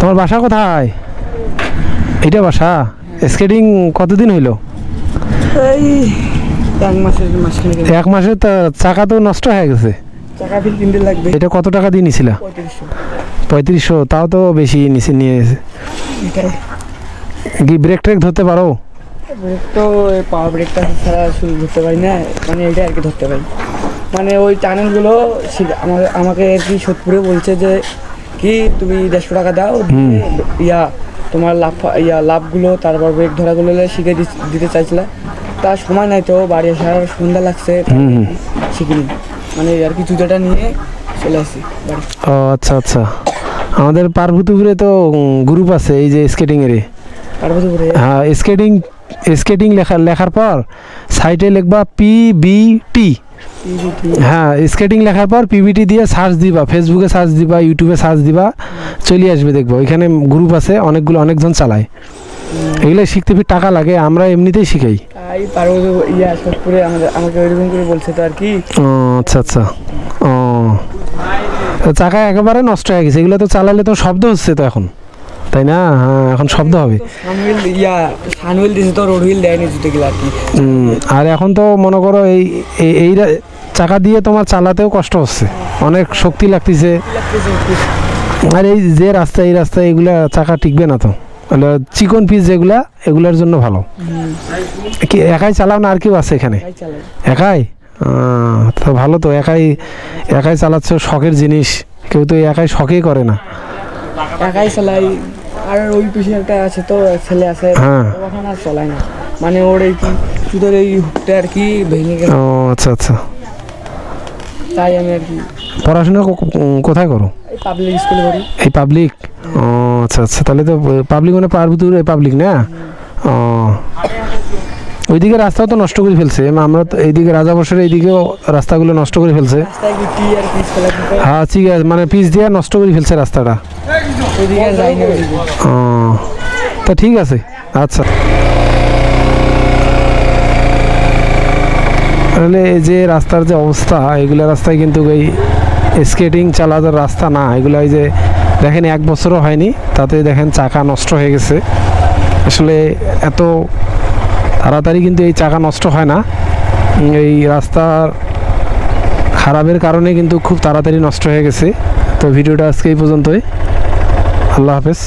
তোমার বাসা কোথায়? এটা বাসা? স্কেটিং কতদিন হইলো? এই এক মাসে তো চাকা তো নষ্ট হয়ে গেছে। চাকা ফিল কিনতে লাগবে। এটা কত টাকা দিয়ে নিছিল? 3500। তাও তো বেশি নিয়েছে। কি ব্রেক ট্রেক ধরতে পারো? ব্রেক তো পাওয়ার ব্রেকটা ছাড়া শুরু ধরতে পারি না, মানে এটা আর কি ধরতে পারি। মানে ওই টানেলগুলো আমাকে আর কি সোদপুরে বলছে যে কি তুমি 150 টাকা দাও, তোমার লাভগুলো তারপর ব্রেক ধরাগুলো শিখে দিতে চাইছিলাম। তার সময় নাই তো, বাড়ি আসার সন্ধ্যা লাগছে, শিখিনি। মানে আর কি জুতোটা নিয়ে চলে আসি বাড়ি। ও আচ্ছা আচ্ছা। আমাদের পার্বতীপুরে তো গ্রুপ আছে এই যে স্কেটিং এর। পার্বতীপুরে? হ্যাঁ, স্কেটিং লেখার পর সাইটে লিখবা পিবিটি। হ্যাঁ, স্কেটিং লেখার পর পিবিটি দিয়ে সার্চ দিবা, ফেসবুকে সার্চ দিবা, ইউটিউবে সার্চ দিবা, চলে আসবে দেখবো। ওইখানে গ্রুপ আছে অনেকজন চালায়। এগুলো শিখতে ফির টাকা লাগে, আমরা এমনিতেই শিখাই। সোদপুরে আমাকে ওইরকম করে বলছে তো আর কি। ও আচ্ছা আচ্ছা। ও চাকা একেবারে নষ্ট হয়ে গেছে। এগুলো তো চালালে তো শব্দ হচ্ছে তো এখন, তাই না? হ্যাঁ, এখন শব্দ হবে। সানহুইল দিছে তো, রোড হুইল দেয়নি জুতোগুলো আর কি। আর এখন তো মনে করো এই চাকা দিয়ে তোমার চালাতেও কষ্ট হচ্ছে, অনেক শক্তি লাগতেছে। আর এই যে এই রাস্তায় এগুলা চাকা টিকবে না তো। চিকন পিস যেগুলা, এগুলার জন্য ভালো। কি একাই চালাও না আর কেউ আছে এখানে? একাই? তো ভালো তো, একাই চালাচ্ছ, শখের জিনিস। কেউ তো একাই শখেই করে না। একাই চালাই। আর ওই পিছনে একটা আছে তো, ছেলে আছে, ওখানে আর চালাই না। মানে ওর এই কি জুতোর এই হুকটা আর কি ভেঙে গেছে। ও আচ্ছা আচ্ছা। তাই আমি আর কি। পড়াশোনা কোথায় করো? এই পাবলিক স্কুলে করি। এই পাবলিক? ও আচ্ছা আচ্ছা। তাহলে তো পাবলিক মানে পার্বতীপুর পাবলিক না? ও, ওইদিকে রাস্তাও তো নষ্ট করে ফেলছে। আমরা তো এইদিকে রাজাবর্ষের এইদিকেও রাস্তাগুলো নষ্ট করে ফেলছে। হ্যাঁ ঠিক আছে, মানে পিচ দিয়ে নষ্ট করে ফেলছে রাস্তাটা। ও তা ঠিক আছে, আচ্ছা। তাহলে এই যে রাস্তার যে অবস্থা, এগুলো রাস্তায় কিন্তু এই স্কেটিং চালানোর রাস্তা না। এগুলো এই যে দেখেন 1 বছরও হয়নি, তাতে দেখেন চাকা নষ্ট হয়ে গেছে। আসলে এত তাড়াতাড়ি কিন্তু এই চাকা নষ্ট হয় না। এই রাস্তার খারাপের কারণে কিন্তু খুব তাড়াতাড়ি নষ্ট হয়ে গেছে। তো ভিডিওটা আজকে এই পর্যন্তই। আল্লাহ হাফেজ।